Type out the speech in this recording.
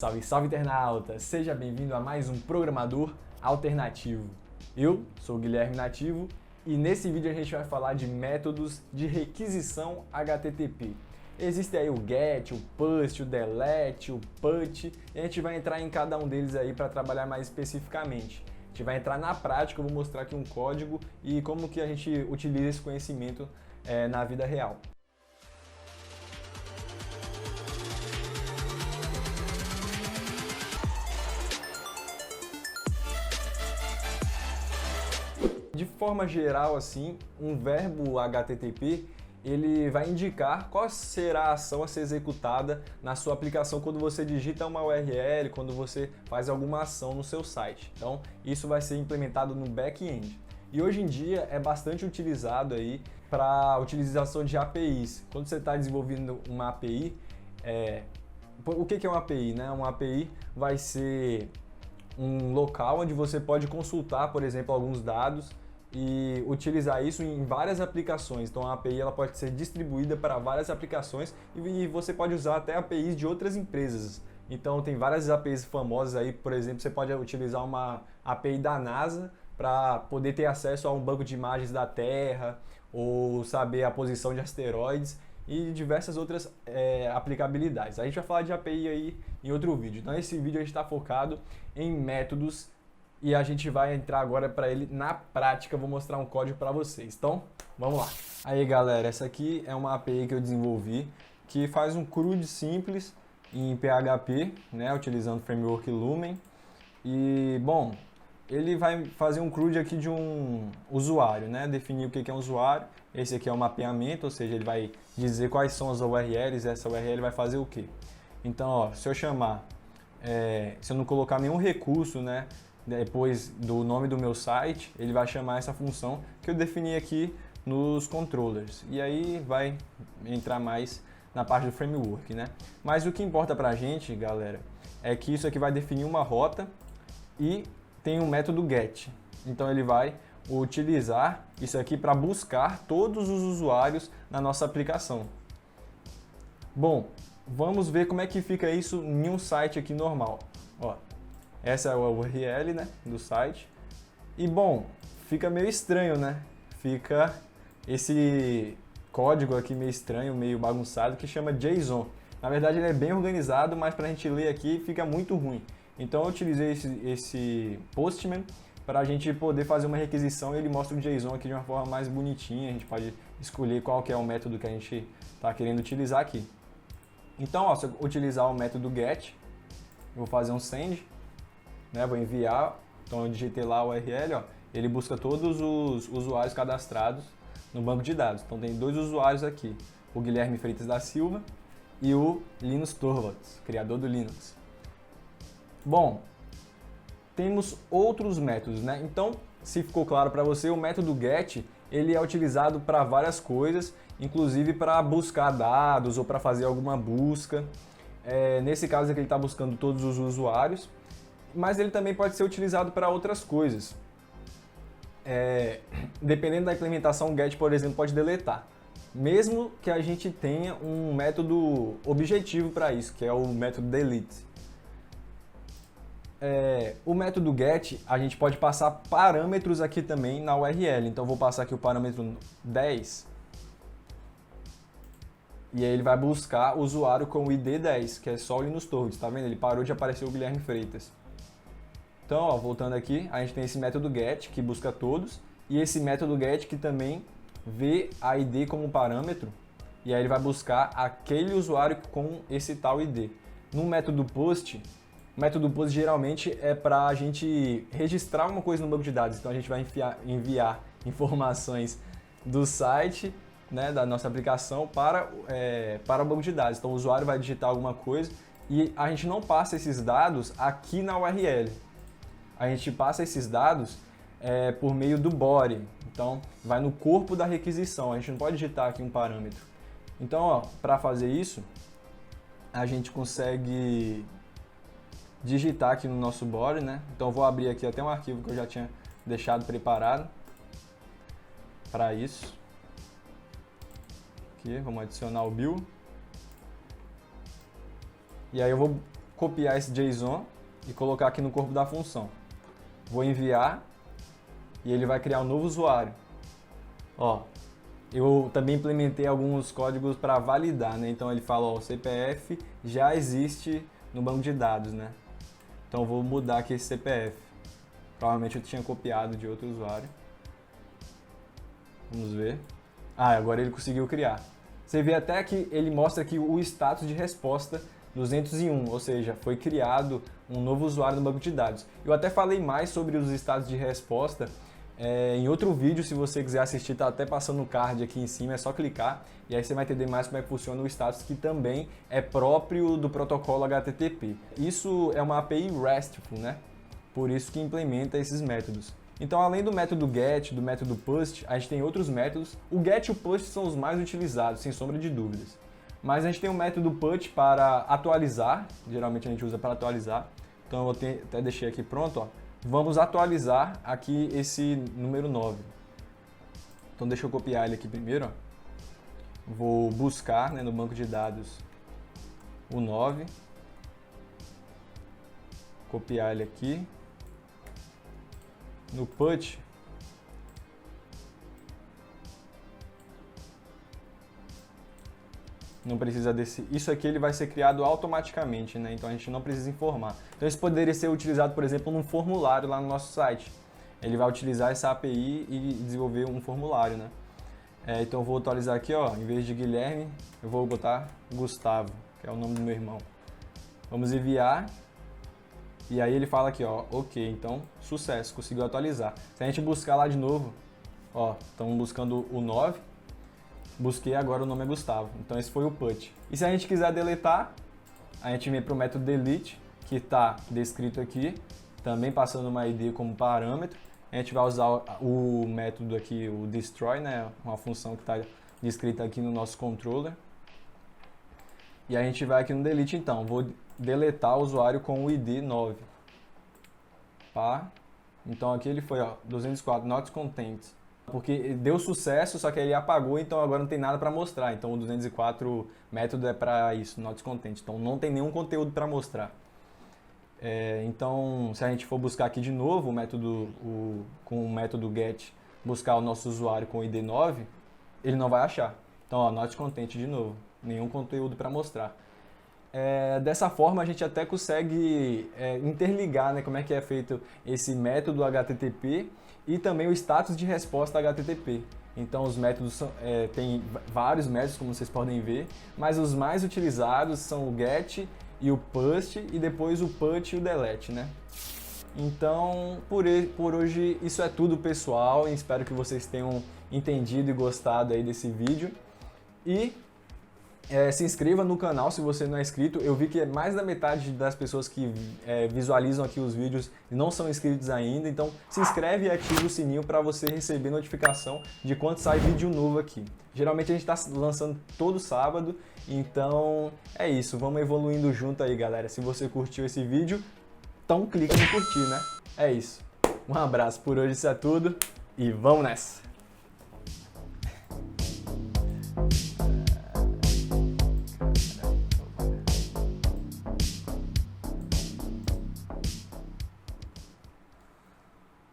Salve, salve internauta! Seja bem-vindo a mais um Programador Alternativo. Eu sou o Guilherme Nativo e nesse vídeo a gente vai falar de métodos de requisição HTTP. Existe aí o GET, o PUST, o DELETE, o PUT e a gente vai entrar em cada um deles aí para trabalhar mais especificamente. A gente vai entrar na prática, eu vou mostrar aqui um código e como que a gente utiliza esse conhecimento na vida real. De forma geral, assim, um verbo HTTP, ele vai indicar qual será a ação a ser executada na sua aplicação quando você digita uma URL, quando você faz alguma ação no seu site. Então, isso vai ser implementado no back-end. E hoje em dia é bastante utilizado aí para a utilização de APIs. Quando você está desenvolvendo uma API, o que é uma API, né? Uma API vai ser um local onde você pode consultar, por exemplo, alguns dados e utilizar isso em várias aplicações. Então a API ela pode ser distribuída para várias aplicações e você pode usar até APIs de outras empresas. Então tem várias APIs famosas aí, por exemplo, você pode utilizar uma API da NASA para poder ter acesso a um banco de imagens da Terra ou saber a posição de asteroides e diversas outras aplicabilidades. A gente vai falar de API aí em outro vídeo. Então nesse vídeo a gente está focado em métodos e a gente vai entrar agora para ele na prática. Eu vou mostrar um código para vocês. Então, vamos lá. Aí galera, essa aqui é uma API que eu desenvolvi que faz um CRUD simples em PHP, né, utilizando o framework Lumen. E, bom, ele vai fazer um CRUD aqui de um usuário, né? Definir o que é um usuário. Esse aqui é o mapeamento, ou seja, ele vai dizer quais são as URLs, essa URL vai fazer o quê. Então, ó, se eu chamar, se eu não colocar nenhum recurso, né, depois do nome do meu site, ele vai chamar essa função que eu defini aqui nos controllers. E aí vai entrar mais na parte do framework, né? Mas o que importa pra gente, galera, é que isso aqui vai definir uma rota e tem um método GET. Então ele vai utilizar isso aqui para buscar todos os usuários na nossa aplicação. Bom, vamos ver como é que fica isso em um site aqui normal. Ó, essa é a URL, né, do site. E bom, fica meio estranho, né? Fica esse código aqui meio estranho, meio bagunçado, que chama JSON. Na verdade ele é bem organizado, mas para a gente ler aqui fica muito ruim. Então eu utilizei esse Postman para a gente poder fazer uma requisição e ele mostra o JSON aqui de uma forma mais bonitinha. A gente pode escolher qual que é o método que a gente está querendo utilizar aqui. Então, ó, se eu utilizar o método GET, eu vou fazer um send, né, vou enviar. Então eu digitei lá o URL, ó, ele busca todos os usuários cadastrados no banco de dados. Então tem dois usuários aqui, o Guilherme Freitas da Silva e o Linus Torvalds, criador do Linux. Bom, temos outros métodos, né? Então, se ficou claro para você, o método GET ele é utilizado para várias coisas, inclusive para buscar dados ou para fazer alguma busca. Nesse caso aqui ele está buscando todos os usuários, mas ele também pode ser utilizado para outras coisas. Dependendo da implementação, o GET, por exemplo, pode deletar. Mesmo que a gente tenha um método objetivo para isso, que é o método delete. O método GET, a gente pode passar parâmetros aqui também na URL. Então, vou passar aqui o parâmetro 10. E aí ele vai buscar o usuário com o ID 10, que é só o Linus Torvalds, tá vendo? Ele parou de aparecer o Guilherme Freitas. Então, ó, voltando aqui, a gente tem esse método GET, que busca todos. E esse método GET que também vê a ID como parâmetro. E aí ele vai buscar aquele usuário com esse tal ID. No método POST, o método POST geralmente é para a gente registrar uma coisa no banco de dados. Então a gente vai enviar informações do site, né, da nossa aplicação para o banco de dados. Então o usuário vai digitar alguma coisa e a gente não passa esses dados aqui na URL. A gente passa esses dados por meio do body. Então vai no corpo da requisição. A gente não pode digitar aqui um parâmetro. Então, para fazer isso, a gente consegue digitar aqui no nosso body, né? Então eu vou abrir aqui até um arquivo que eu já tinha deixado preparado para isso. Aqui, vamos adicionar o bill. E aí eu vou copiar esse JSON e colocar aqui no corpo da função. Vou enviar e ele vai criar um novo usuário. Ó, eu também implementei alguns códigos para validar, né? Então ele fala, ó, o CPF já existe no banco de dados, né? Então eu vou mudar aqui esse CPF. Provavelmente eu tinha copiado de outro usuário. Vamos ver. Ah, agora ele conseguiu criar. Você vê até que ele mostra aqui o status de resposta 201, ou seja, foi criado um novo usuário no banco de dados. Eu até falei mais sobre os status de resposta em outro vídeo, se você quiser assistir, tá até passando o card aqui em cima, é só clicar e aí você vai entender mais como é que funciona o status, que também é próprio do protocolo HTTP. Isso é uma API RESTful, né? Por isso que implementa esses métodos. Então, além do método GET, do método POST, a gente tem outros métodos. O GET e o POST são os mais utilizados, sem sombra de dúvidas. Mas a gente tem o método PUT para atualizar, geralmente a gente usa para atualizar. Então eu até deixei aqui pronto, ó. Vamos atualizar aqui esse número 9. Então deixa eu copiar ele aqui primeiro, ó. Vou buscar, né, no banco de dados o 9. Copiar ele aqui. No PUT, não precisa desse. Isso aqui ele vai ser criado automaticamente, né? Então a gente não precisa informar. Então isso poderia ser utilizado, por exemplo, num formulário lá no nosso site. Ele vai utilizar essa API e desenvolver um formulário, né? Então eu vou atualizar aqui, ó. Em vez de Guilherme, eu vou botar Gustavo, que é o nome do meu irmão. Vamos enviar. E aí ele fala aqui, ó, ok, então sucesso, conseguiu atualizar. Se a gente buscar lá de novo, ó, estamos buscando o 9. Busquei, agora o nome é Gustavo. Então esse foi o PUT. E se a gente quiser deletar, a gente vem para o método delete, que está descrito aqui, também passando uma ID como parâmetro. A gente vai usar o método aqui, o destroy, né? Uma função que está descrita aqui no nosso controller. E a gente vai aqui no delete então. Vou deletar o usuário com o ID 9. Pá. Então aqui ele foi, ó, 204, not content. Porque deu sucesso, só que ele apagou, então agora não tem nada para mostrar. Então o 204 método é para isso, not content. Então não tem nenhum conteúdo para mostrar. Então se a gente for buscar aqui de novo com o método get, buscar o nosso usuário com o ID 9, ele não vai achar. Então ó, not content de novo, nenhum conteúdo para mostrar. Dessa forma a gente até consegue interligar, né, como é que é feito esse método HTTP e também o status de resposta HTTP. Então os métodos tem vários métodos, como vocês podem ver, mas os mais utilizados são o GET e o POST e depois o PUT e o DELETE, né? Então por hoje isso é tudo, pessoal. Espero que vocês tenham entendido e gostado aí desse vídeo. E se inscreva no canal se você não é inscrito. Eu vi que mais da metade das pessoas que visualizam aqui os vídeos não são inscritos ainda. Então se inscreve e ativa o sininho para você receber notificação de quando sai vídeo novo aqui. Geralmente a gente está lançando todo sábado. Então é isso, vamos evoluindo junto aí, galera. Se você curtiu esse vídeo, então clica no curtir, né? É isso. Um abraço, por hoje isso é tudo e vamos nessa!